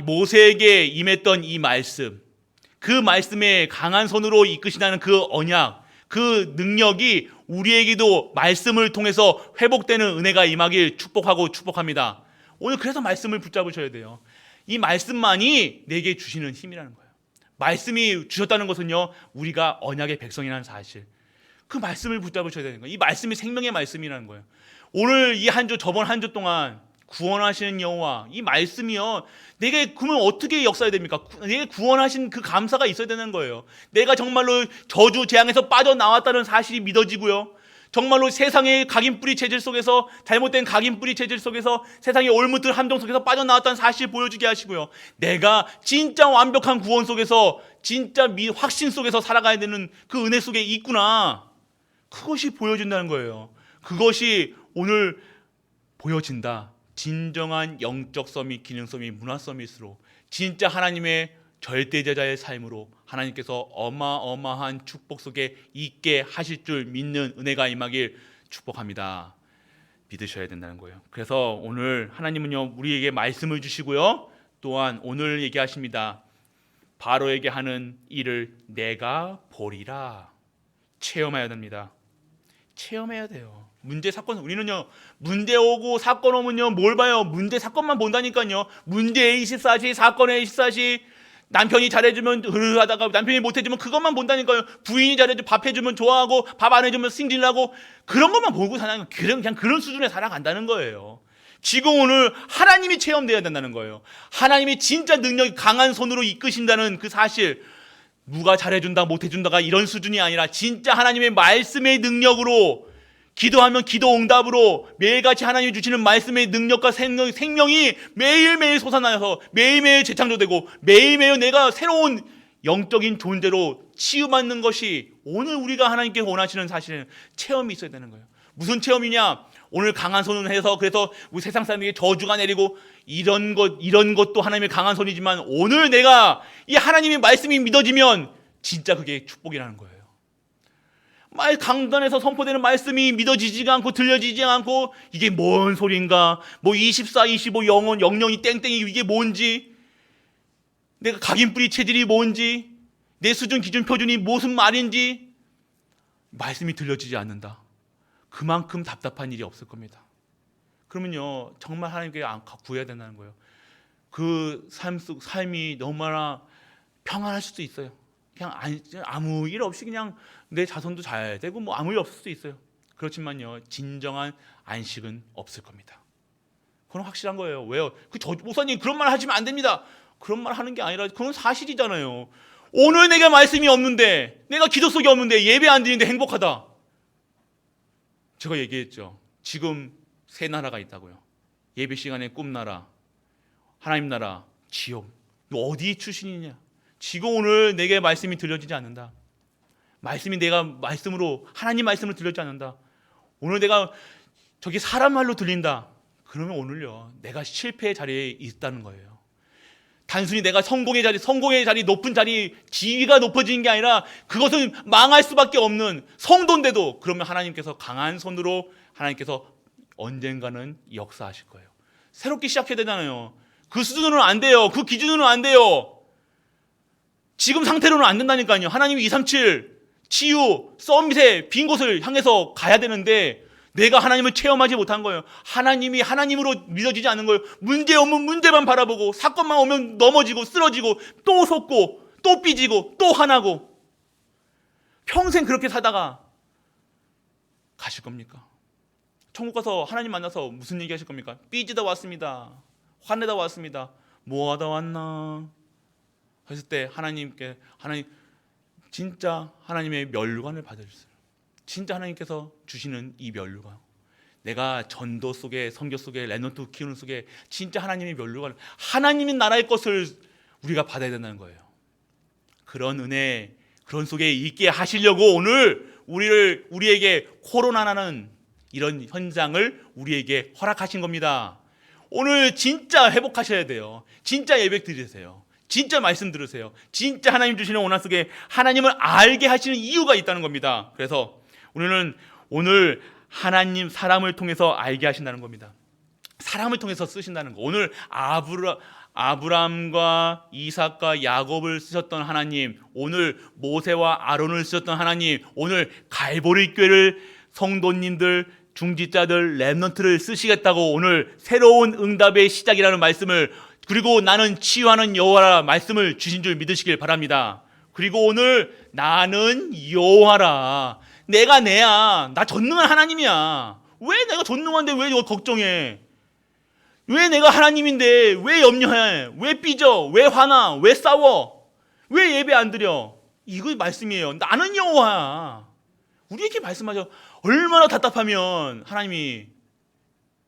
모세에게 임했던 이 말씀, 그 말씀에 강한 손으로 이끄시다는 그 언약, 그 능력이 우리에게도 말씀을 통해서 회복되는 은혜가 임하길 축복합니다. 오늘 그래서 말씀을 붙잡으셔야 돼요. 이 말씀만이 내게 주시는 힘이라는 거예요. 말씀이 주셨다는 것은요, 우리가 언약의 백성이라는 사실, 그 말씀을 붙잡으셔야 되는 거예요. 이 말씀이 생명의 말씀이라는 거예요. 오늘 이 한 주, 저번 한 주 동안 구원하시는 여호와, 이 말씀이요, 내게 그러면 어떻게 역사해야 됩니까? 내게 구원하신 그 감사가 있어야 되는 거예요. 내가 정말로 저주 재앙에서 빠져나왔다는 사실이 믿어지고요, 정말로 세상의 각인뿌리 체질 속에서, 잘못된 각인뿌리 체질 속에서, 세상의 올무틀 함정 속에서 빠져나왔다는 사실 보여주게 하시고요, 내가 진짜 완벽한 구원 속에서, 진짜 확신 속에서 살아가야 되는 그 은혜 속에 있구나, 그것이 보여준다는 거예요. 그것이 오늘 보여진다. 진정한 영적 서밋, 기능 서밋, 문화 서밋으로, 진짜 하나님의 절대제자의 삶으로 하나님께서 어마어마한 축복 속에 있게 하실 줄 믿는 은혜가 임하길 축복합니다. 믿으셔야 된다는 거예요. 그래서 오늘 하나님은요, 우리에게 말씀을 주시고요, 또한 오늘 얘기하십니다. 바로에게 하는 일을 내가 보리라. 체험해야 됩니다. 체험해야 돼요. 문제 사건, 우리는요 문제 오고 사건 오면요 뭘 봐요? 문제 사건만 본다니까요. 문제 A24시, 사건 A24시. 남편이 잘해주면 하다가 남편이 못해주면 그것만 본다니까요. 부인이 잘해주면 밥 해주면 좋아하고, 밥 안 해주면 승질나고, 그런 것만 보고 사는, 그냥 그런 수준에 살아간다는 거예요. 지금 오늘 하나님이 체험돼야 된다는 거예요. 하나님이 진짜 능력이 강한 손으로 이끄신다는 그 사실, 누가 잘해준다 못해준다가 이런 수준이 아니라 진짜 하나님의 말씀의 능력으로, 기도하면 기도 응답으로 매일같이 하나님이 주시는 말씀의 능력과 생명이 매일매일 솟아나서 매일매일 재창조되고, 매일매일 내가 새로운 영적인 존재로 치유받는 것이 오늘 우리가 하나님께 원하시는 사실은 체험이 있어야 되는 거예요. 무슨 체험이냐? 오늘 강한 손을 해서, 그래서 우리 세상 사람들에게 저주가 내리고 이런 것도 하나님의 강한 손이지만, 오늘 내가 이 하나님의 말씀이 믿어지면 진짜 그게 축복이라는 거예요. 강단에서 선포되는 말씀이 믿어지지가 않고 들려지지 않고, 이게 뭔 소린가, 뭐 24, 25 영영이 땡땡이 이게 뭔지, 내가 각인뿌리 체질이 뭔지, 내 수준 기준 표준이 무슨 말인지 말씀이 들려지지 않는다. 그만큼 답답한 일이 없을 겁니다. 그러면요 정말 하나님께 구해야 된다는 거예요. 그 삶이 너무나 평안할 수도 있어요. 그냥 아무 일 없이 그냥 내 자손도 잘 되고 뭐 아무 일 없을 수도 있어요. 그렇지만요 진정한 안식은 없을 겁니다. 그건 확실한 거예요. 왜요? 목사님 그런 말 하시면 안 됩니다. 그런 말 하는 게 아니라 그건 사실이잖아요. 오늘 내가 말씀이 없는데, 내가 기도 속에 없는데, 예배 안 드리는데 행복하다. 제가 얘기했죠. 지금 세 나라가 있다고요. 예배 시간에 꿈나라, 하나님 나라, 지옥. 너 어디 출신이냐? 지금 오늘 내게 말씀이 들려지지 않는다. 말씀이 내가 말씀으로, 하나님 말씀으로 들려지지 않는다. 오늘 내가 저기 사람 말로 들린다. 그러면 오늘요 내가 실패의 자리에 있다는 거예요. 단순히 내가 성공의 자리, 높은 자리, 지위가 높아지는 게 아니라 그것은 망할 수밖에 없는 성도인데도, 그러면 하나님께서 강한 손으로 하나님께서 언젠가는 역사하실 거예요. 새롭게 시작해야 되잖아요. 그 수준으로는 안 돼요. 그 기준으로는 안 돼요. 지금 상태로는 안 된다니까요. 하나님이 237 치유, 서밋의 빈 곳을 향해서 가야 되는데 내가 하나님을 체험하지 못한 거예요. 하나님이 하나님으로 믿어지지 않는 거예요. 문제 오면 문제만 바라보고, 사건만 오면 넘어지고 쓰러지고 또 속고 또 삐지고 또 화나고, 평생 그렇게 살다가 가실 겁니까? 천국 가서 하나님 만나서 무슨 얘기 하실 겁니까? 삐지다 왔습니다. 화내다 왔습니다. 뭐 하다 왔나? 했을 때 하나님 진짜 하나님의 면류관을 받으셨어요. 진짜 하나님께서 주시는 이 면류관, 내가 전도 속에, 선교 속에, 렘넌트 키우는 속에 진짜 하나님이 멸류관, 하나님의 나라의 것을 우리가 받아야 된다는 거예요. 그런 은혜, 그런 속에 있게 하시려고 오늘 우리에게 코로나라는 이런 현장을 우리에게 허락하신 겁니다. 오늘 진짜 회복하셔야 돼요. 진짜 예배 드리세요. 진짜 말씀 들으세요. 진짜 하나님 주시는 원한 속에 하나님을 알게 하시는 이유가 있다는 겁니다. 그래서 우리는 오늘 하나님 사람을 통해서 알게 하신다는 겁니다. 사람을 통해서 쓰신다는 거. 오늘 아브람과 이삭과 야곱을 쓰셨던 하나님, 오늘 모세와 아론을 쓰셨던 하나님, 오늘 갈보리 교회를 성도님들, 중지자들, 렘넌트를 쓰시겠다고 오늘 새로운 응답의 시작이라는 말씀을, 그리고 나는 치유하는 여호와라 말씀을 주신 줄 믿으시길 바랍니다. 그리고 오늘 나는 여호와라, 내가 내야, 나 전능한 하나님이야. 왜 내가 전능한데 왜 이거 걱정해? 왜 내가 하나님인데 왜 염려해? 왜 삐져? 왜 화나? 왜 싸워? 왜 예배 안 드려? 이거 말씀이에요. 나는 여호와야. 우리에게 말씀하죠. 얼마나 답답하면 하나님이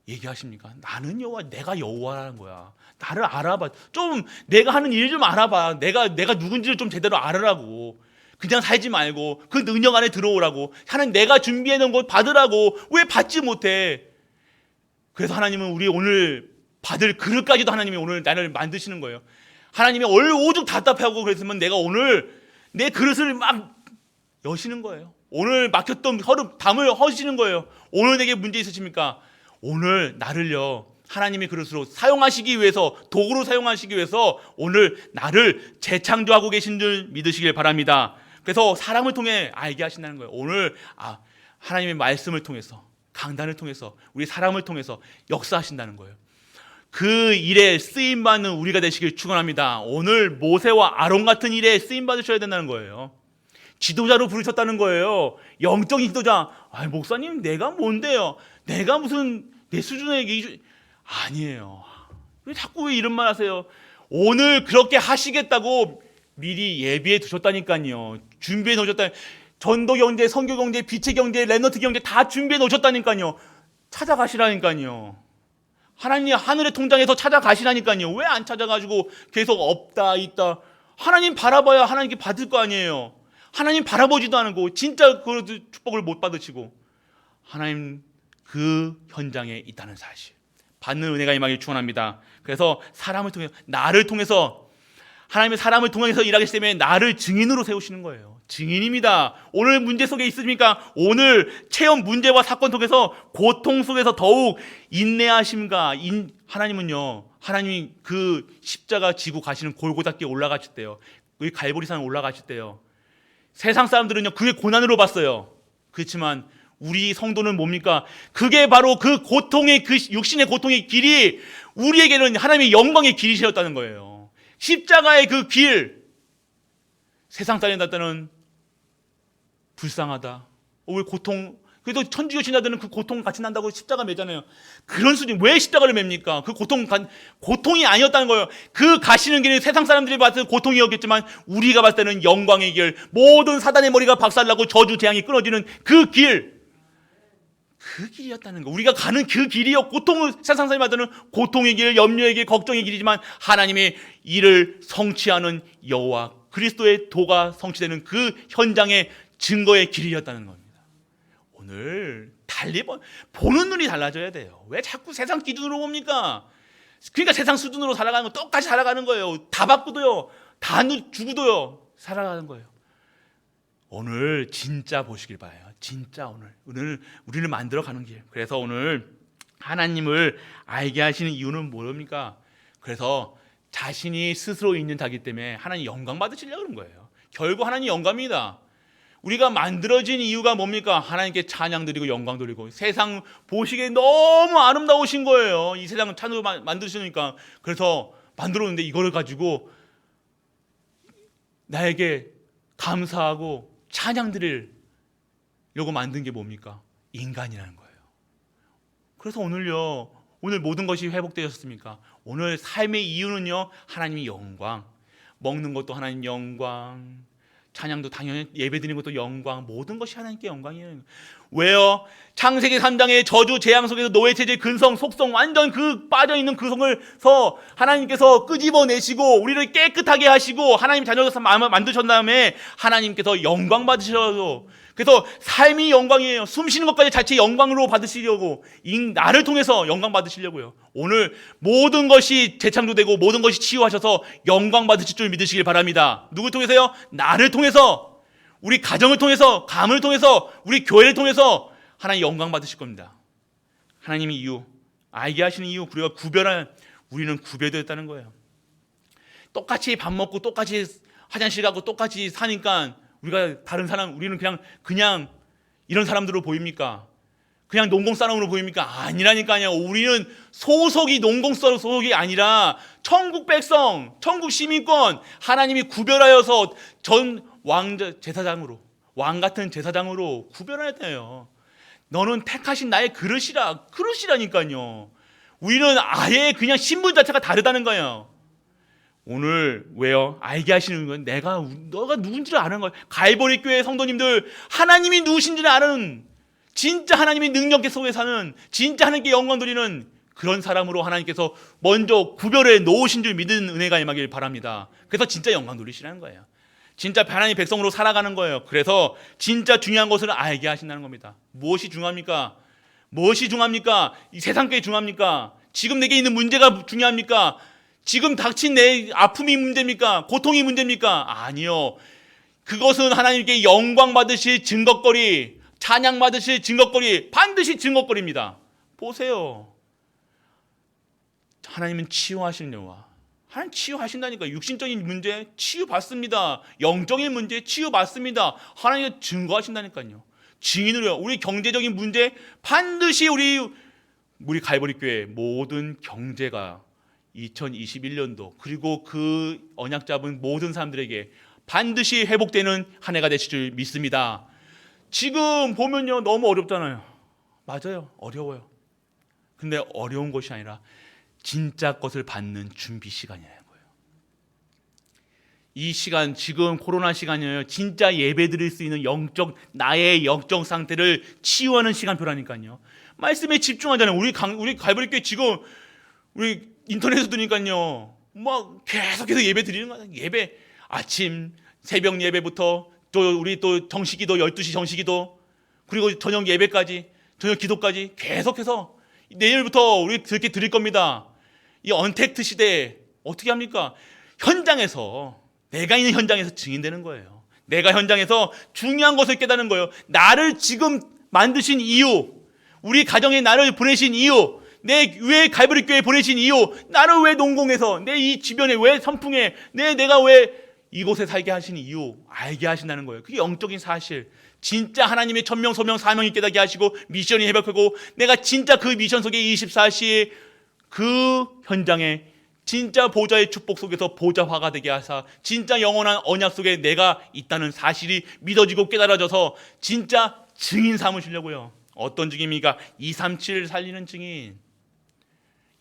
얘기하십니까? 나는 여호와, 내가 여호와라는 거야. 나를 알아봐. 좀 내가 하는 일 좀 알아봐. 내가 누군지를 좀 제대로 알으라고. 그냥 살지 말고 그 능력 안에 들어오라고. 하나님, 내가 준비해 놓은 것 받으라고. 왜 받지 못해? 그래서 하나님은 우리 오늘 받을 그릇까지도 하나님이 오늘 나를 만드시는 거예요. 하나님이 오죽 답답하고 그랬으면 내가 오늘 내 그릇을 막 여시는 거예요. 오늘 막혔던 담을 허시는 거예요. 오늘 내게 문제 있으십니까? 오늘 나를요, 하나님의 그릇으로 사용하시기 위해서, 도구로 사용하시기 위해서 오늘 나를 재창조하고 계신 줄 믿으시길 바랍니다. 그래서 사람을 통해 알게 하신다는 거예요. 오늘 하나님의 말씀을 통해서, 강단을 통해서, 우리 사람을 통해서 역사하신다는 거예요. 그 일에 쓰임받는 우리가 되시길 축원합니다. 오늘 모세와 아론 같은 일에 쓰임받으셔야 된다는 거예요. 지도자로 부르셨다는 거예요. 영적인 지도자. 목사님, 내가 뭔데요? 내가 무슨 내 수준의 아니에요. 왜 자꾸 이런 말 하세요? 오늘 그렇게 하시겠다고 미리 예비해 두셨다니까요. 준비해 놓으셨다. 전도 경제, 선교 경제, 빛의 경제, 렘넌트 경제 다 준비해 놓으셨다니까요. 찾아가시라니까요. 하나님 하늘의 통장에서 찾아가시라니까요. 왜 안 찾아가지고 계속 없다 있다. 하나님 바라봐야 하나님께 받을 거 아니에요. 하나님 바라보지도 않고 진짜 그 축복을 못 받으시고, 하나님 그 현장에 있다는 사실, 받는 은혜가 임하길 축원합니다. 그래서 사람을 통해서, 나를 통해서, 하나님의 사람을 통해서 일하기 때문에 나를 증인으로 세우시는 거예요. 증인입니다. 오늘 문제 속에 있으십니까? 오늘 체험 문제와 사건 속에서, 고통 속에서 더욱 인내하심과 하나님은요, 하나님이 그 십자가 지고 가시는 골고다께 올라가실 때요, 그 갈보리산 올라가실 때요, 세상 사람들은요 그게 고난으로 봤어요. 그렇지만 우리 성도는 뭡니까? 그게 바로 그 고통의, 그 육신의 고통의 길이 우리에게는 하나님의 영광의 길이셨다는 거예요. 십자가의 그 길, 세상 사람들 때는 불쌍하다, 왜 고통, 그래도 천주교 신자들은 그 고통 같이 난다고 십자가 매잖아요. 그런 수준, 왜 십자가를 맵니까? 그 고통이 아니었다는 거예요. 그 가시는 길이 세상 사람들이 봤을 때 고통이었겠지만 우리가 봤을 때는 영광의 길, 모든 사단의 머리가 박살나고 저주 재앙이 끊어지는 그 길, 그 길이었다는 거. 우리가 가는 그 길이요, 고통을, 세상 사람들은 고통의 길, 염려의 길, 걱정의 길이지만 하나님의 일을 성취하는 여호와 그리스도의 도가 성취되는 그 현장의 증거의 길이었다는 겁니다. 오늘 달리 보는 눈이 달라져야 돼요. 왜 자꾸 세상 기준으로 봅니까? 그러니까 세상 수준으로 살아가는 거, 똑같이 살아가는 거예요. 다 바꾸도요, 다 죽어도요, 살아가는 거예요. 오늘 진짜 보시길 바라요. 진짜 오늘 우리를 만들어가는 길. 그래서 오늘 하나님을 알게 하시는 이유는 뭡니까? 그래서 자신이 스스로 있는 자기 때문에 하나님 영광 받으시려고 그런 거예요. 결국 하나님 영광입니다. 우리가 만들어진 이유가 뭡니까? 하나님께 찬양 드리고 영광 드리고, 세상 보시기에 너무 아름다우신 거예요. 이 세상을 찬으로 만드시니까. 그래서 만들었는데 이거를 가지고 나에게 감사하고 찬양 드리려고 만든 게 뭡니까? 인간이라는 거예요. 그래서 오늘요, 오늘 모든 것이 회복되셨습니까? 오늘 삶의 이유는요, 하나님의 영광. 먹는 것도 하나님 영광, 찬양도 당연히 예배드리는 것도 영광, 모든 것이 하나님께 영광이에요. 왜요? 창세기 3장의 저주 재앙 속에서 노예 체질 근성 속성 완전 그 빠져있는 그 속을서 하나님께서 끄집어내시고 우리를 깨끗하게 하시고 하나님 자녀로서 만드신 다음에 하나님께서 영광 받으셔서, 그래서 삶이 영광이에요. 숨 쉬는 것까지 자체 영광으로 받으시려고, 나를 통해서 영광 받으시려고요. 오늘 모든 것이 재창조되고 모든 것이 치유하셔서 영광 받으실 줄 믿으시길 바랍니다. 누구 통해서요? 나를 통해서, 우리 가정을 통해서, 가문을 통해서, 우리 교회를 통해서 하나님 영광 받으실 겁니다. 하나님이 이유, 알게 하시는 이유, 우리는 구별되었다는 거예요. 똑같이 밥 먹고 똑같이 화장실 가고 똑같이 사니까 우리가 다른 사람, 우리는 그냥 이런 사람들로 보입니까? 그냥 농공사람으로 보입니까? 아니라니까요. 우리는 소속이 농공사 소속이 아니라 천국 백성, 천국 시민권, 하나님이 구별하여서 전 왕자 제사장으로, 왕 같은 제사장으로 구별하였대요. 너는 택하신 나의 그릇이라니까요. 우리는 아예 그냥 신분 자체가 다르다는 거예요. 오늘 왜요? 알게 하시는 건 너가 누군지를 아는 거예요. 갈보리 교회 성도님들, 하나님이 누구신지를 아는, 진짜 하나님의 능력 속에 사는, 진짜 하나님께 영광 돌리는 그런 사람으로 하나님께서 먼저 구별해 놓으신 줄 믿는 은혜가 임하길 바랍니다. 그래서 진짜 영광 돌리시라는 거예요. 진짜 하나님의 백성으로 살아가는 거예요. 그래서 진짜 중요한 것을 알게 하신다는 겁니다. 무엇이 중요합니까? 무엇이 중요합니까? 이 세상 게 중요합니까? 지금 내게 있는 문제가 중요합니까? 지금 닥친 내 아픔이 문제입니까? 고통이 문제입니까? 아니요. 그것은 하나님께 영광 받으실 증거거리, 찬양 받으실 증거거리, 반드시 증거거리입니다. 보세요. 하나님은 치유하시는 여호와. 하나님 치유하신다니까. 육신적인 문제 치유받습니다. 영적인 문제 치유받습니다. 하나님은 증거하신다니까요. 증인으로요. 우리 경제적인 문제 반드시 우리 갈보리 교회 모든 경제가 2021년도 그리고 그 언약 잡은 모든 사람들에게 반드시 회복되는 한 해가 되실 줄 믿습니다. 지금 보면요, 너무 어렵잖아요. 맞아요, 어려워요. 근데 어려운 것이 아니라 진짜 것을 받는 준비 시간이라는 거예요. 이 시간, 지금 코로나 시간이에요. 진짜 예배 드릴 수 있는 나의 영적 상태를 치유하는 시간표라니까요. 말씀에 집중하잖아요. 우리 갈보리 교회 지금 우리 인터넷에서 들으니까요, 계속해서 예배 드리는 거예요. 예배, 아침 새벽 예배부터 우리 또 정식기도 12시 정식기도, 그리고 저녁 예배까지, 저녁 기도까지 계속해서 내일부터 우리 그렇게 드릴 겁니다. 이 언택트 시대에 어떻게 합니까? 현장에서, 내가 있는 현장에서 증인되는 거예요. 내가 현장에서 중요한 것을 깨닫는 거예요. 나를 지금 만드신 이유, 우리 가정에 나를 보내신 이유, 왜 갈보리 교회에 보내신 이유, 나를 왜 농공에서, 내 이 주변에 왜 선풍에, 내가 왜 이곳에 살게 하신 이유 알게 하신다는 거예요. 그게 영적인 사실. 진짜 하나님의 천명 소명 사명이 깨닫게 하시고 미션이 회복하고, 내가 진짜 그 미션 속에 24시 그 현장에 진짜 보좌의 축복 속에서 보좌화가 되게 하사 진짜 영원한 언약 속에 내가 있다는 사실이 믿어지고 깨달아져서 진짜 증인 삼으시려고요. 어떤 증인입니까? 237 살리는 증인.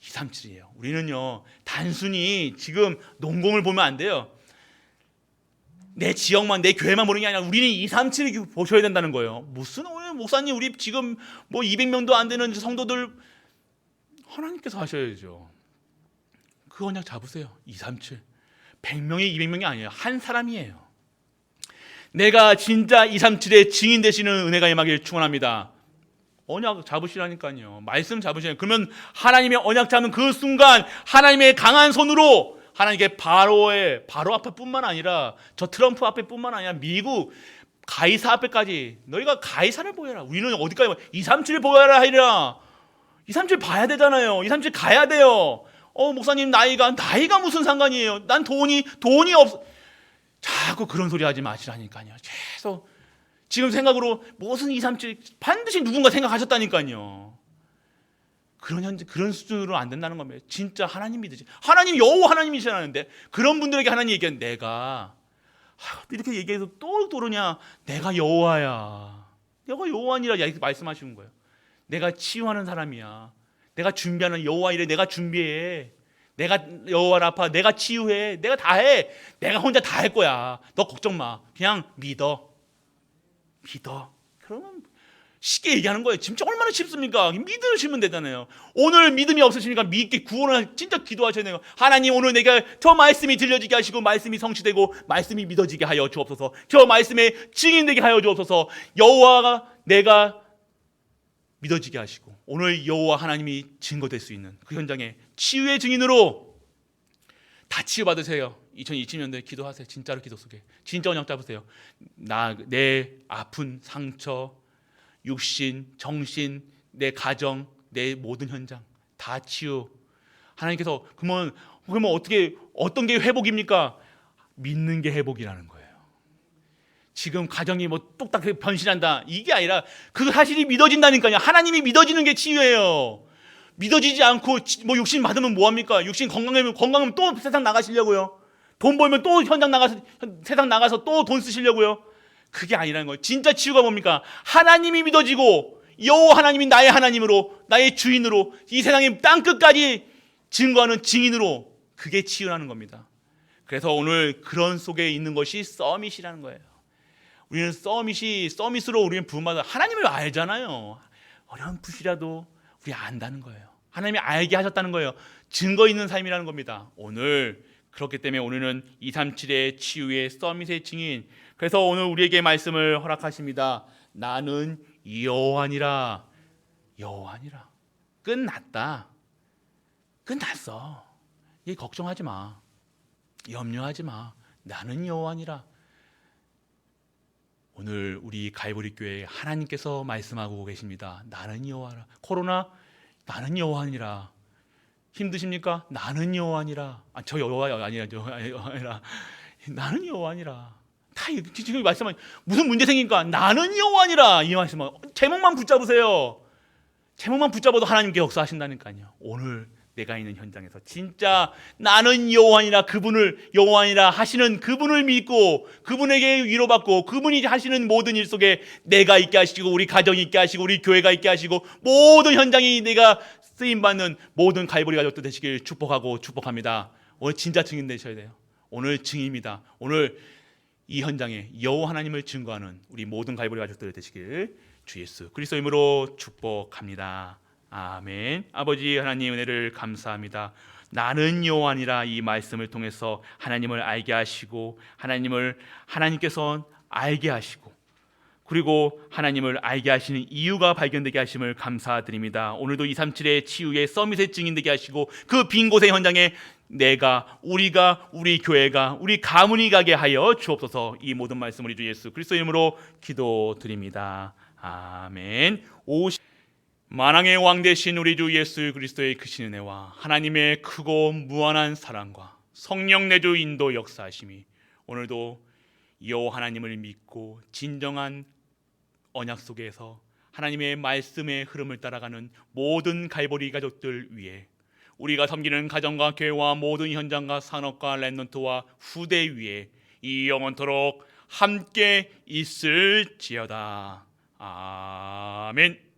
237이에요. 우리는요, 단순히 지금 농공을 보면 안 돼요. 내 지역만, 내 교회만 보는 게 아니라 우리는 237을 보셔야 된다는 거예요. 무슨 오늘 목사님, 우리 지금 200명도 안 되는 성도들, 하나님께서 하셔야죠. 그 언약 잡으세요. 237. 100명이 200명이 아니에요. 한 사람이에요. 내가 진짜 237의 증인 되시는 은혜가 임하길 축원합니다. 언약 잡으시라니까요. 말씀 잡으시라니까요. 그러면 하나님의 언약 잡는 그 순간 하나님의 강한 손으로 하나님께 바로 앞에뿐만 아니라 저 트럼프 앞에뿐만 아니라 미국 가이사 앞에까지 너희가 가이사를 보여라. 우리는 어디까지 237을 보여라 하리라. 237 봐야 되잖아요. 237 가야 돼요. 목사님 나이가 무슨 상관이에요. 난 돈이 없어. 자꾸 그런 소리 하지 마시라니까요. 계속 지금 생각으로 무슨 237 반드시 누군가 생각하셨다니까요. 그런 수준으로 안 된다는 겁니다. 진짜 하나님 믿으지. 하나님 여호와 하나님이시라는데 그런 분들에게 하나님 얘기하는, 내가 이렇게 얘기해서 또 그러냐. 내가 여호와야. 내가 여호와니라 말씀하시는 거예요. 내가 치유하는 사람이야. 내가 준비하는 여호와 일에 내가 준비해. 내가 여호와를 아파. 내가 치유해. 내가 다 해. 내가 혼자 다 할 거야. 너 걱정 마. 그냥 믿어. 그러면 쉽게 얘기하는 거예요. 진짜 얼마나 쉽습니까? 믿으시면 되잖아요. 오늘 믿음이 없으시니까 믿게 구원을 진짜 기도하셔야 돼요. 하나님, 오늘 내가 저 말씀이 들려지게 하시고 말씀이 성취되고 말씀이 믿어지게 하여 주옵소서. 저 말씀에 증인되게 하여 주옵소서. 여호와가 내가 믿어지게 하시고 오늘 여호와 하나님이 증거될 수 있는 그 현장에 치유의 증인으로 다 치유받으세요. 2020년도에 기도하세요. 진짜로 기도 속에 진짜 언약 잡으세요. 내 아픈 상처, 육신, 정신, 내 가정, 내 모든 현장 다 치유. 하나님께서 그러면 어떻게 어떤 게 회복입니까? 믿는 게 회복이라는 거예요. 지금 가정이 뭐 뚝딱 변신한다 이게 아니라 그 사실이 믿어진다니까요. 하나님이 믿어지는 게 치유예요. 믿어지지 않고 뭐 육신 받으면 뭐 합니까? 육신 건강하면 또 세상 나가시려고요. 돈 벌면 또 현장 나가서 세상 나가서 또 돈 쓰시려고요. 그게 아니라는 거예요. 진짜 치유가 뭡니까? 하나님이 믿어지고 여호와 하나님이 나의 하나님으로 나의 주인으로 이 세상의 땅끝까지 증거하는 증인으로 그게 치유라는 겁니다. 그래서 오늘 그런 속에 있는 것이 서밋이라는 거예요. 우리는 서밋으로 우리는 부름받아 하나님을 알잖아요. 어렴풋이라도 우리 안다는 거예요. 하나님이 알게 하셨다는 거예요. 증거 있는 삶이라는 겁니다. 오늘 그렇기 때문에 오늘은 237의 치유의 서밋의 증인. 그래서 오늘 우리에게 말씀을 허락하십니다. 나는 여호와니라. 끝났다. 끝났어. 이 걱정하지 마. 염려하지 마. 나는 여호와니라. 오늘 우리 갈보리 교회에 하나님께서 말씀하고 계십니다. 나는 여호와라. 코로나 나는 여호와니라. 힘드십니까? 나는 여호와니라. 저 여호와가 아니라 나는 여호와니라. 다 지금 말씀은 무슨 문제 생기니까 나는 여호와니라 이 말씀은 제목만 붙잡으세요. 제목만 붙잡아도 하나님께 역사하신다니까요. 오늘 내가 있는 현장에서 진짜 나는 여호와니라 그분을 여호와니라 하시는 그분을 믿고 그분에게 위로받고 그분이 하시는 모든 일 속에 내가 있게 하시고 우리 가정이 있게 하시고 우리 교회가 있게 하시고 모든 현장이 내가 쓰임받는 모든 갈보리 가족들 되시길 축복합니다. 오늘 진짜 증인 되셔야 돼요. 오늘 증인입니다. 오늘 이 현장에 여호와 하나님을 증거하는 우리 모든 갈보리 가족들 되시길 주 예수 그리스도 이름으로 축복합니다. 아멘. 아버지 하나님 은혜를 감사합니다. 나는 여호와니라 이 말씀을 통해서 하나님을 알게 하시고 하나님께서 알게 하시고 그리고 하나님을 알게 하시는 이유가 발견되게 하심을 감사드립니다. 오늘도 237의 치유의 서밋의 증인되게 하시고 그 빈 곳의 현장에 우리가 우리 교회가 우리 가문이 가게 하여 주옵소서. 이 모든 말씀 우리 주 예수 그리스도 이름으로 기도드립니다. 아멘. 만왕의 왕 되신 우리 주 예수 그리스도의 크신 은혜와 하나님의 크고 무한한 사랑과 성령 내주 인도 역사하심이 오늘도 여호와 하나님을 믿고 진정한 언약 속에서 하나님의 말씀의 흐름을 따라가는 모든 갈보리 가족들 위해 우리가 섬기는 가정과 교회와 모든 현장과 산업과 랩넌트와 후대 위에 이 영원토록 함께 있을지어다. 아멘.